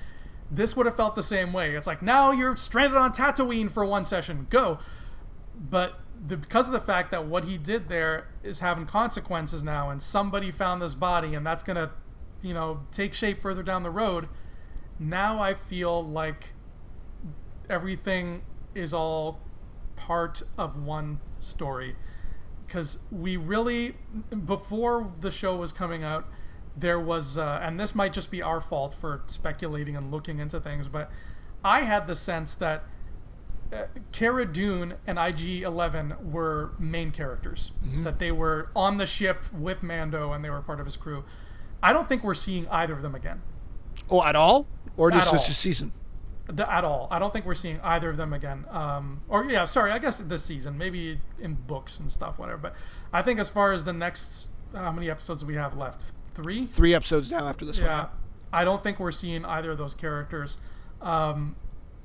this would have felt the same way. It's like, now you're stranded on Tatooine for one session, go. But because of the fact that what he did there is having consequences now, and somebody found this body, and that's gonna, take shape further down the road. Now I feel like everything is all part of one story, because we really, before the show was coming out, there was, and this might just be our fault for speculating and looking into things, but I had the sense that Cara Dune and IG-11 were main characters, that they were on the ship with Mando and they were part of his crew. I don't think we're seeing either of them again. Oh, at all? Or just this season? At all. I don't think we're seeing either of them again. I guess this season, maybe in books and stuff, whatever. But I think as far as the next, how many episodes do we have left? 3? 3 episodes now after this one. Yeah. I don't think we're seeing either of those characters. And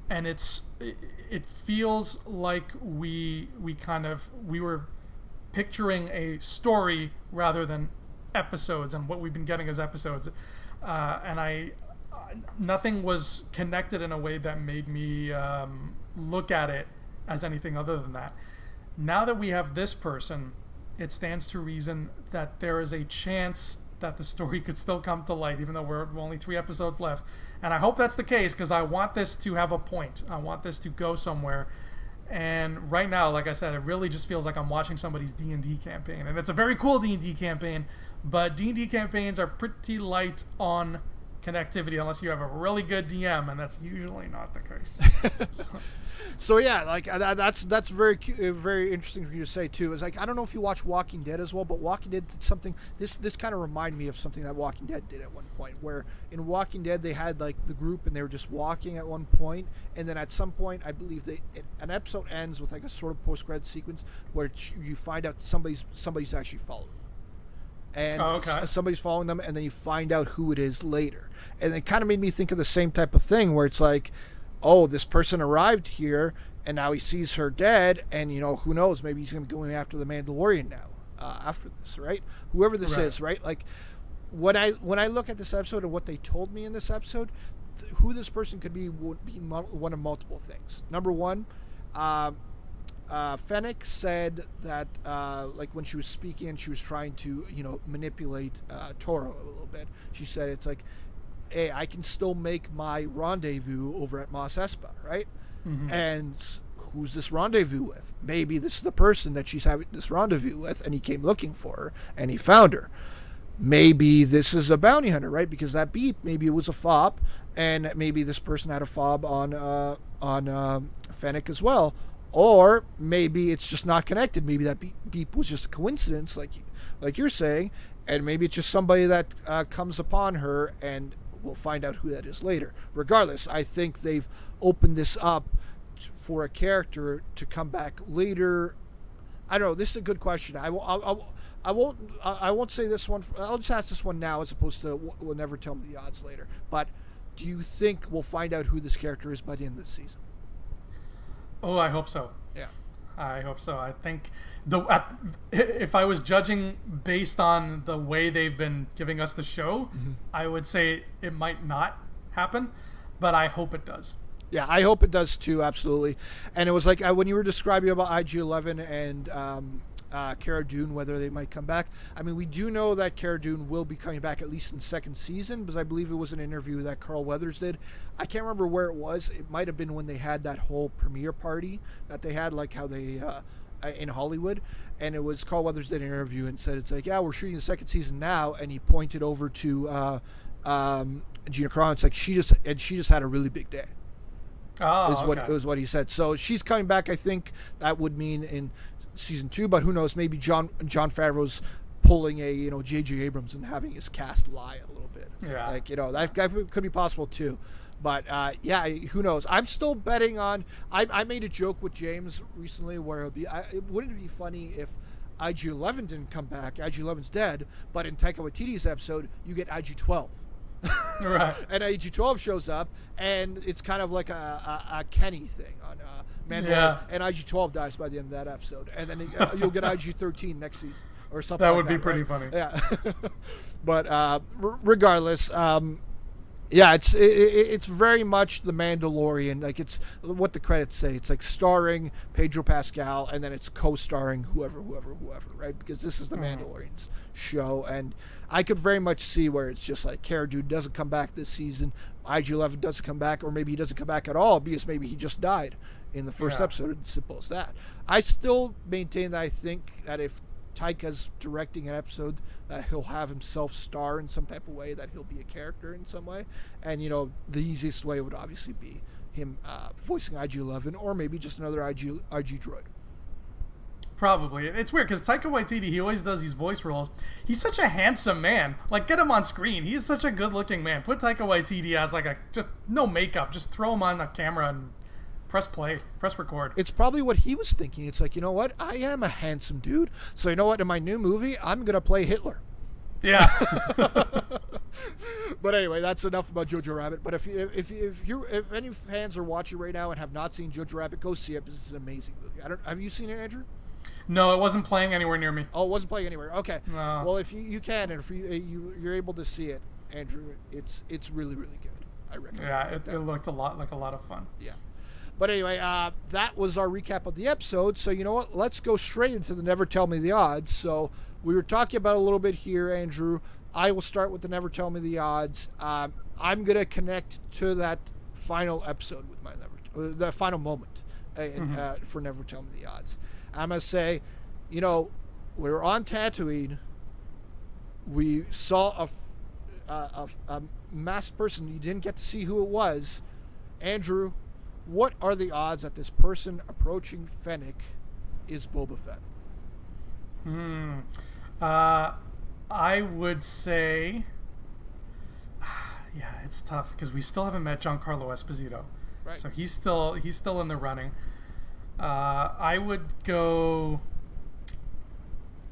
it feels like we were picturing a story rather than episodes, and what we've been getting as episodes. And nothing was connected in a way that made me look at it as anything other than that. Now that we have this person, it stands to reason that there is a chance that the story could still come to light, even though we're only 3 episodes left. And I hope that's the case, because I want this to have a point. I want this to go somewhere. And right now, like I said, it really just feels like I'm watching somebody's D&D campaign. And it's a very cool D&D campaign, but D&D campaigns are pretty light on connectivity unless you have a really good DM, and that's usually not the case. So yeah, like that's very very interesting for you to say too. Is like I don't know if you watch Walking Dead as well, but Walking Dead did something. This kind of reminded me of something that Walking Dead did at one point. Where in Walking Dead they had like the group and they were just walking at one point, and then at some point I believe an episode ends with like a sort of post-credit sequence where you find out somebody's actually following them, and somebody's following them, and then you find out who it is later, and it kind of made me think of the same type of thing where it's like, oh, this person arrived here, and now he sees her dead, and, you know, who knows, maybe he's going to be going after the Mandalorian now, after this, right? Whoever this is, right? Like, when I look at this episode and what they told me in this episode, who this person could be would be one of multiple things. Number one, Fennec said that, like, when she was speaking and she was trying to, you know, manipulate Toro a little bit, she said it's like, hey, I can still make my rendezvous over at Mos Espa, right? Mm-hmm. And who's this rendezvous with? Maybe this is the person that she's having this rendezvous with, and he came looking for her, and he found her. Maybe this is a bounty hunter, right? Because that beep, maybe it was a fob, and maybe this person had a fob on Fennec as well. Or maybe it's just not connected. Maybe that beep was just a coincidence, like you're saying, and maybe it's just somebody that comes upon her, and we'll find out who that is later. Regardless, I think they've opened this up for a character to come back later. I don't know. This is a good question. I won't say this one. I'll just ask this one now, as opposed to we'll never tell me the odds later. But do you think we'll find out who this character is by the end of this season? Oh, I hope so. Yeah, I hope so. I think if I was judging based on the way they've been giving us the show, mm-hmm. I would say it might not happen, but I hope it does. Yeah, I hope it does too, absolutely. And it was like when you were describing about IG-11 and Cara Dune, whether they might come back. I mean, we do know that Cara Dune will be coming back at least in second season, because I believe it was an interview that Carl Weathers did. I can't remember where it was. It might have been when they had that whole premiere party that they had, like how they in Hollywood, and it was Carl Weathers did an interview and said it's like, yeah, we're shooting the second season now, and he pointed over to Gina Carano. It's like she just had a really big day. Was what he said. So she's coming back. I think that would mean in season 2, but who knows? Maybe John Favreau's pulling a J.J. Abrams and having his cast lie a little bit. Yeah, like that could be possible too. But yeah, who knows? I'm still betting on. I made a joke with James recently where wouldn't it be funny if IG-11 didn't come back? IG-11's dead, but in Taika Waititi's episode, you get IG-12. Right. And IG-12 shows up, and it's kind of like a Kenny thing on Mandalorian. Yeah. And IG-12 dies by the end of that episode, and then you'll get IG-13 next season or something. That like would be right? pretty funny. Yeah. But regardless, yeah, it's very much the Mandalorian. Like, it's what the credits say. It's like starring Pedro Pascal, and then it's co-starring whoever, right? Because this is the Mandalorian's show, and I could very much see where it's just like Cara Dune doesn't come back this season, IG-11 doesn't come back, or maybe he doesn't come back at all because maybe he just died in the first episode. It's simple as that. I still maintain that I think that if Taika's directing an episode, that he'll have himself star in some type of way, that he'll be a character in some way, and the easiest way would obviously be him voicing IG-11, or maybe just another IG droid. Probably. It's weird because Taika Waititi, he always does these voice roles. He's such a handsome man. Like, get him on screen. He is such a good-looking man. Put Taika Waititi as like just no makeup. Just throw him on the camera and press play, press record. It's probably what he was thinking. It's like, you know what? I am a handsome dude. So you know what? In my new movie, I'm going to play Hitler. Yeah. But anyway, that's enough about Jojo Rabbit. But if any fans are watching right now and have not seen Jojo Rabbit, go see it. This is an amazing movie. Have you seen it, Andrew? No, it wasn't playing anywhere near me. Oh, it wasn't playing anywhere. Okay. No. Well, if you can, and if you're able to see it, Andrew, it's really, really good. I recommend it. Yeah, it looked a lot of fun. Yeah. But anyway, that was our recap of the episode. So you know what? Let's go straight into the Never Tell Me the Odds. So we were talking about a little bit here, Andrew. I will start with the Never Tell Me the Odds. I'm going to connect to that final episode with the final moment for Never Tell Me the Odds. I'm going to say, we're on Tatooine. We saw a masked person. You didn't get to see who it was. Andrew, what are the odds that this person approaching Fennec is Boba Fett? I would say, yeah, it's tough because we still haven't met Giancarlo Esposito, Right. so he's still in the running. I would go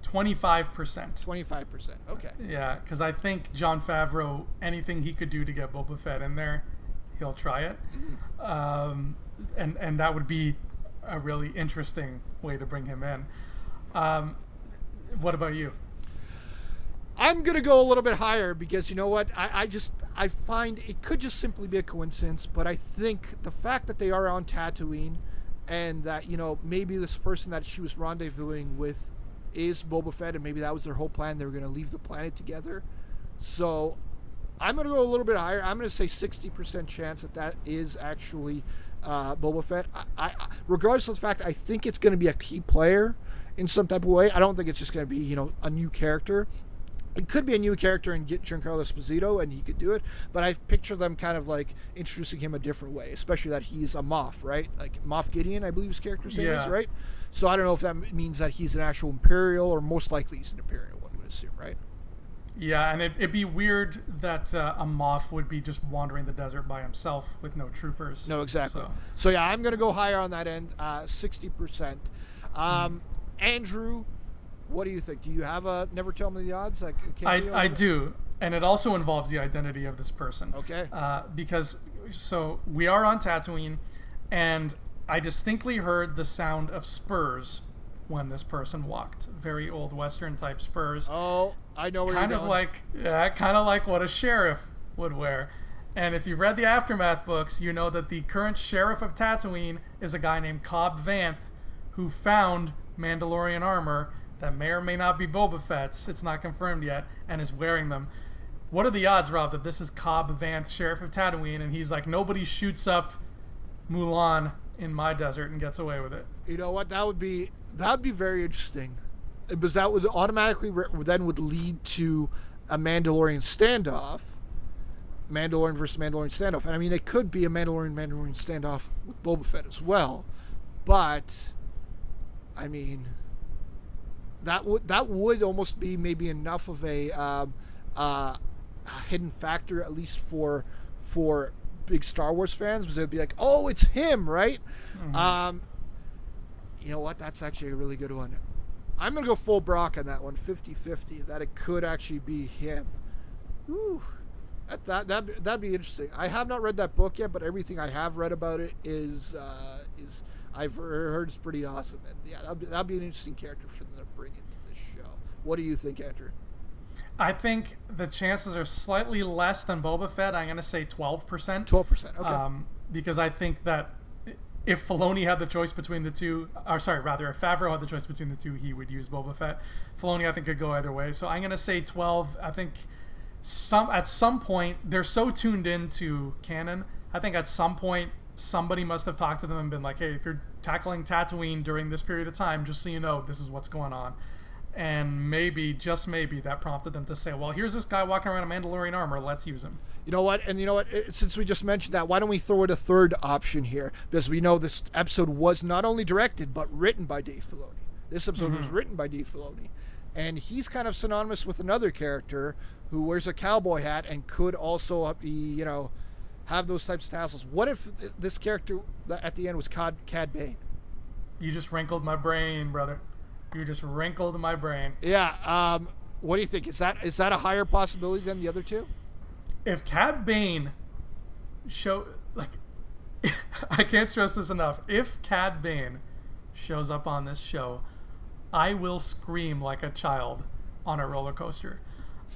25%. 25%. Okay. Yeah, because I think Jon Favreau, anything he could do to get Boba Fett in there, he'll try it. And that would be a really interesting way to bring him in. What about you? I'm going to go a little bit higher because you know what? I find it could just simply be a coincidence, but I think the fact that they are on Tatooine and that, you know, maybe this person that she was rendezvousing with is Boba Fett and maybe that was their whole plan. They were going to leave the planet together. So I'm going to go a little bit higher. I'm going to say 60% chance that is actually Boba Fett. I regardless of the fact, I think it's going to be a key player in some type of way. I don't think it's just going to be, you know, a new character. It could be a new character and get Giancarlo Esposito and he could do it, but I picture them kind of like introducing him a different way, especially that he's a Moff, right? Like Moff Gideon, I believe his character's name is, right? So I don't know if that means that he's an actual Imperial or most likely he's an Imperial, one would assume, right? Yeah, and it'd be weird that a Moff would be just wandering the desert by himself with no troopers. No, exactly. So yeah, I'm going to go higher on that end, 60%. Andrew, what do you think? Do you have a never tell me the odds? Like, I do, and it also involves the identity of this person. Okay. Because so we are on Tatooine, and I distinctly heard the sound of spurs when this person walked. Very old Western type spurs. Oh, I know where kind you're of going. kind of like what a sheriff would wear. And if you've read the Aftermath books, you know that the current sheriff of Tatooine is a guy named Cobb Vanth, who found Mandalorian armor that may or may not be Boba Fett's. It's not confirmed yet, and is wearing them. What are the odds, Rob, that this is Cobb Vanth, sheriff of Tatooine, and he's like, nobody shoots up Mulan in my desert and gets away with it? You know what? That would be very interesting, because that would automatically then would lead to a Mandalorian standoff, Mandalorian versus Mandalorian standoff. And I mean, it could be a Mandalorian standoff with Boba Fett as well, but I mean, that would almost be maybe enough of a hidden factor, at least for big Star Wars fans, because it'd be like, oh, it's him, right? Mm-hmm. You know what? That's actually a really good one. I'm going to go full Brock on that one, 50-50, that it could actually be him. Ooh, that'd be interesting. I have not read that book yet, but everything I have read about it is I've heard it's pretty awesome. And yeah, that'd be an interesting character for them to bring into this show. What do you think, Andrew? I think the chances are slightly less than Boba Fett. I'm going to say 12%. 12%, okay. Because I think that if Filoni had the choice between the two, or sorry, rather, if Favreau had the choice between the two, he would use Boba Fett. Filoni, I think, could go either way. So I'm going to say 12. I think at some point, they're so tuned into canon, I think at some point, somebody must have talked to them and been like, hey, if you're tackling Tatooine during this period of time, just so you know, this is what's going on. And maybe, just maybe, that prompted them to say, well, here's this guy walking around in Mandalorian armor, let's use him. You know what? And you know what? Since we just mentioned that, why don't we throw in a third option here? Because we know this episode was not only directed, but written by Dave Filoni. This episode was written by Dave Filoni. And he's kind of synonymous with another character who wears a cowboy hat and could also be, you know, have those types of tassels. What if this character at the end was Cad Bane? You just wrinkled my brain, brother. You just wrinkled my brain. Yeah. What do you think? Is that a higher possibility than the other two? If Cad Bane I can't stress this enough. If Cad Bane shows up on this show, I will scream like a child on a roller coaster.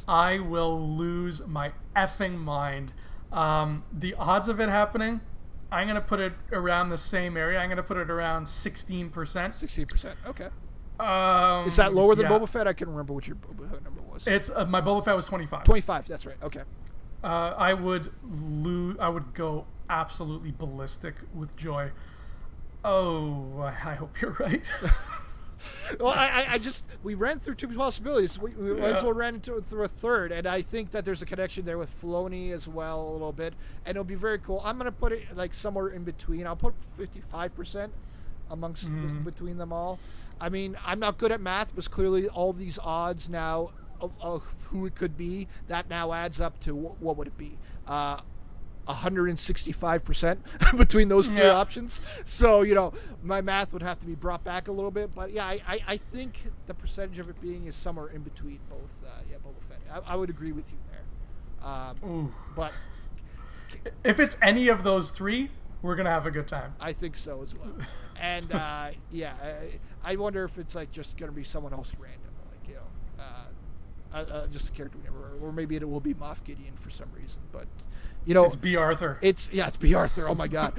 I will lose my effing mind. The odds of it happening, I'm going to put it around the same area. I'm going to put it around 16%. 16%, okay. Is that lower than Boba Fett? I can't remember what your Boba Fett number was. It's my Boba Fett was 25. 25, that's right, okay. I would go absolutely ballistic with joy. Oh, I hope you're right. Well, I just we ran through two possibilities. We might as well ran through a third, and I think that there's a connection there with Filoni as well a little bit, and it'll be very cool. I'm gonna put it like somewhere in between. I'll put 55% amongst between them all. I mean, I'm not good at math, but clearly all these odds now of who it could be, that now adds up to what would it be? 165% between those three options. So, my math would have to be brought back a little bit. But, yeah, I think the percentage of it being is somewhere in between both, Boba Fett. I would agree with you there. But if it's any of those three, we're going to have a good time. I think so as well. And, I wonder if it's, like, just going to be someone else random. Just a character we never heard. Or maybe it will be Moff Gideon for some reason. But, it's B. Arthur. It's B. Arthur. Oh, my God.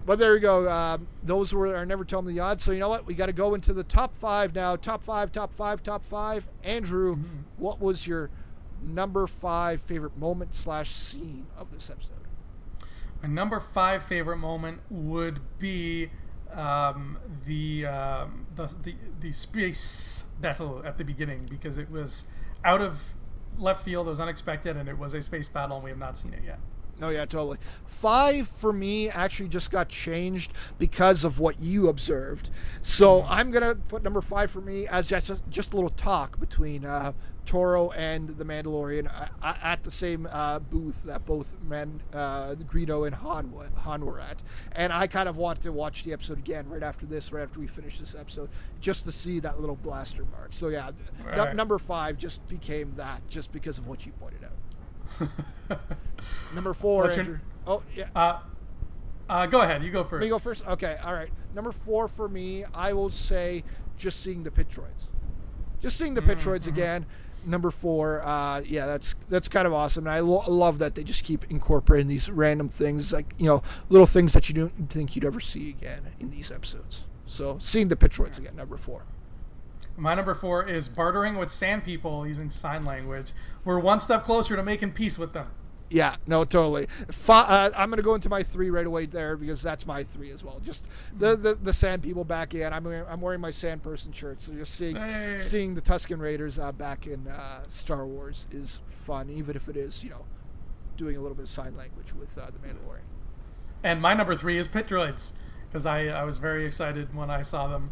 But there you go. Those were our Never Tell Me the Odds. So, you know what? We got to go into the top five now. Top five. Andrew, what was your number 5 favorite moment / scene of this episode? My number 5 favorite moment would be the space battle at the beginning, because it was out of left field, it was unexpected, and it was a space battle, and we have not seen it yet. No, yeah, totally. 5 for me actually just got changed because of what you observed. So I'm going to put number 5 for me as just a little talk between Toro and the Mandalorian at the same booth that both Greedo and Han were at. And I kind of wanted to watch the episode again right after we finish this episode, just to see that little blaster mark. So yeah, number 5 just became that just because of what you pointed out. Number 4, Andrew. Oh, yeah. Go ahead. You go first. Me go first? Okay, all right. Number 4 for me, I will say just seeing the pit droids. Just seeing the pit droids again. Number 4, that's kind of awesome. And I love that they just keep incorporating these random things, like, little things that you don't think you'd ever see again in these episodes. So seeing the pit droids again, number 4. My number 4 is bartering with sand people using sign language. We're one step closer to making peace with them. Yeah, no, totally. I'm going to go into my 3 right away there, because that's my 3 as well. Just the sand people back in. I'm wearing my sand person shirt, so just seeing the Tusken Raiders back in Star Wars is fun, even if it is, doing a little bit of sign language with the Mandalorian. And my number 3 is pit droids, because I was very excited when I saw them.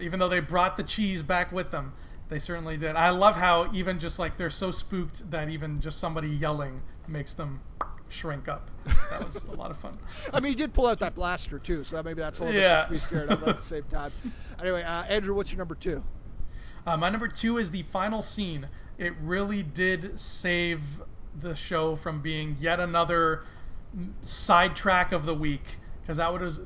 Even though they brought the cheese back with them, they certainly did. I love how even just like they're so spooked that even just somebody yelling makes them shrink up. That was a lot of fun. I mean, you did pull out that blaster too, so maybe that's a little bit just to be scared of at the same time. Anyway, Andrew, what's your number 2? My number 2 is the final scene. It really did save the show from being yet another sidetrack of the week. Because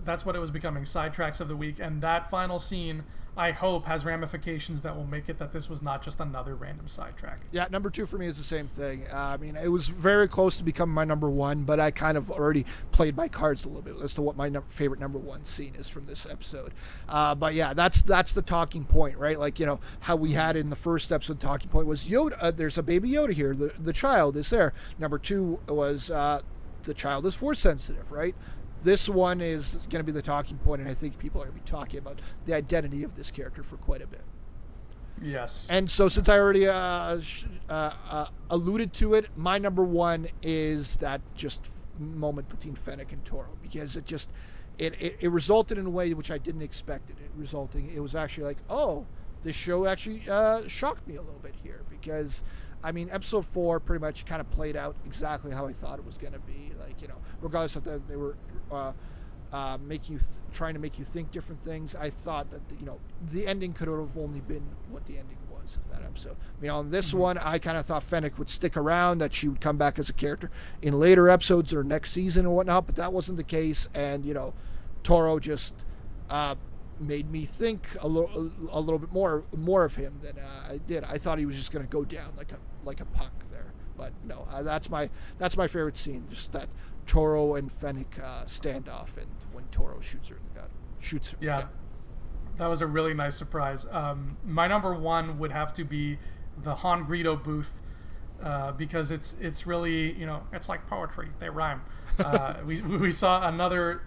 that's what it was becoming, sidetracks of the week. And that final scene, I hope, has ramifications that will make it that this was not just another random sidetrack. Yeah, number 2 for me is the same thing. I mean, it was very close to becoming my number 1, but I kind of already played my cards a little bit as to what my favorite number 1 scene is from this episode. But yeah, that's the talking point, right? Like, how we had in the first episode, the talking point was Yoda. There's a baby Yoda here. The child is there. Number 2 was the child is force sensitive, right? This one is going to be the talking point, and I think people are going to be talking about the identity of this character for quite a bit. Yes. And so since I already alluded to it, my number 1 is that just moment between Fennec and Toro, because it resulted in a way which I didn't expect it. It was actually like, oh, this show actually shocked me a little bit here, because I mean, episode 4 pretty much kind of played out exactly how I thought it was going to be. Like, regardless of that, they were trying to make you think different things. I thought that the ending could have only been what the ending was of that episode. I mean, on this one, I kind of thought Fennec would stick around, that she would come back as a character in later episodes or next season or whatnot, but that wasn't the case. And Toro just made me think a little bit more of him than I did. I thought he was just going to go down like a punk there, but no. That's my favorite scene. Just that Toro and Fennec standoff, and when Toro shoots her in the gut. Yeah, that was a really nice surprise. My number 1 would have to be the Han Greedo booth, because it's really it's like poetry. They rhyme. We saw another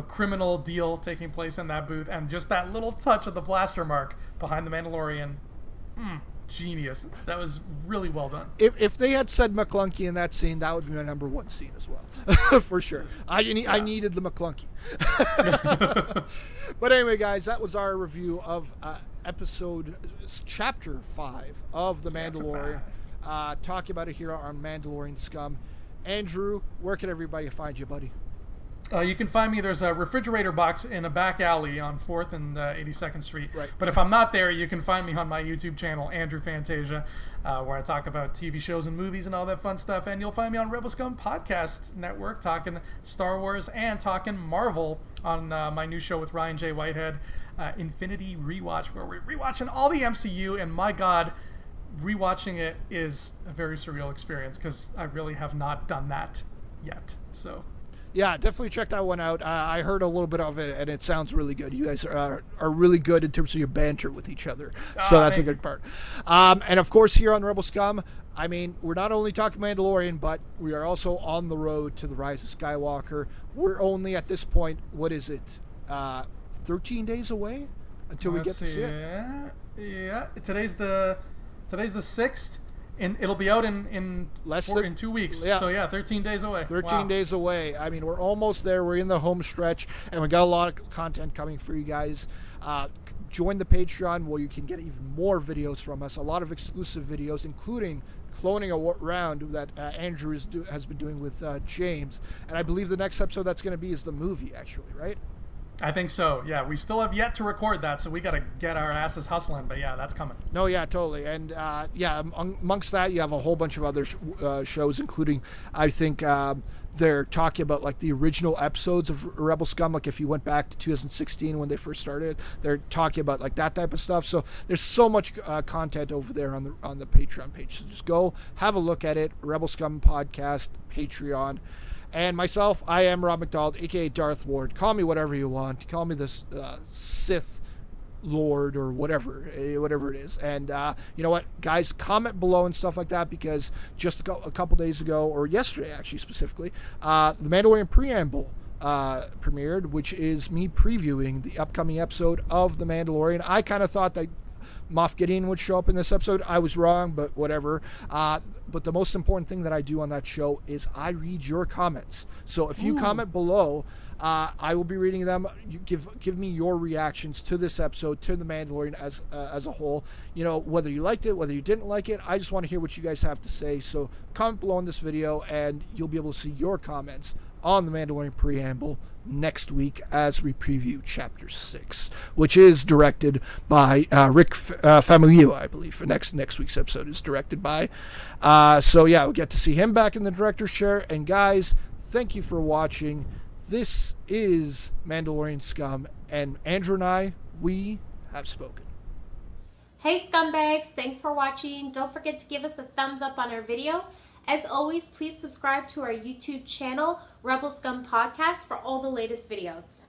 criminal deal taking place in that booth, and just that little touch of the blaster mark behind the Mandalorian. Genius. That was really well done. If they had said McClunky in that scene, that would be my number one scene as well. For sure. I needed the McClunky. But anyway, guys, that was our review of Chapter 5 of The Mandalorian. Talking about it here on Mandalorian Scum. Andrew, where can everybody find you, buddy? You can find me. There's a refrigerator box in a back alley on 4th and 82nd Street. Right. But if I'm not there, you can find me on my YouTube channel, Andrew Fantasia, where I talk about TV shows and movies and all that fun stuff. And you'll find me on Rebel Scum Podcast Network, talking Star Wars and talking Marvel on my new show with Ryan J. Whitehead, Infinity Rewatch, where we're rewatching all the MCU. And my God, rewatching it is a very surreal experience because I really have not done that yet. So... yeah, definitely check that one out. I heard a little bit of it, and it sounds really good. You guys are really good in terms of your banter with each other, so that's a good part. And of course, here on Rebel Scum, I mean, we're not only talking Mandalorian, but we are also on the road to the Rise of Skywalker. We're only at this point, what is it, 13 days away until we get to see it? Yeah. Today's the 6th. And it'll be out in 2 weeks. Yeah. So, 13 days away. 13 days away. I mean, we're almost there. We're in the home stretch, and we got a lot of content coming for you guys. Join the Patreon where you can get even more videos from us, a lot of exclusive videos, including cloning around that Andrew has been doing with James. And I believe the next episode that's going to be is the movie, actually, right? I think so. Yeah, we still have yet to record that, so we got to get our asses hustling. But yeah, that's coming. No, yeah, totally. And amongst that, you have a whole bunch of other shows, including, I think, they're talking about like the original episodes of Rebel Scum. Like if you went back to 2016 when they first started, they're talking about like that type of stuff. So there's so much content over there on the Patreon page. So just go have a look at it. Rebel Scum Podcast, Patreon. And myself, I am Rob McDonald, a.k.a. Darth Ward. Call me whatever you want. Call me the Sith Lord or whatever it is. And you know what, guys, comment below and stuff like that, because just a couple days ago, or yesterday actually specifically, the Mandalorian Preamble premiered, which is me previewing the upcoming episode of The Mandalorian. I kind of thought that Moff Gideon would show up in this episode. I was wrong, but whatever. But the most important thing that I do on that show is I read your comments. So if you comment below, I will be reading them. You give me your reactions to this episode, to The Mandalorian as a whole. You know, whether you liked it, whether you didn't like it. I just want to hear what you guys have to say. So comment below in this video, and you'll be able to see your comments on The Mandalorian Preamble next week as we preview Chapter 6, which is directed by Rick Famuyiwa, I believe. Next week's episode is directed by. So yeah, we'll get to see him back in the director's chair. And guys, thank you for watching. This is Mandalorian Scum, and Andrew and I, we have spoken. Hey scumbags, thanks for watching. Don't forget to give us a thumbs up on our video. As always, please subscribe to our YouTube channel, Rebel Scum Podcast, for all the latest videos.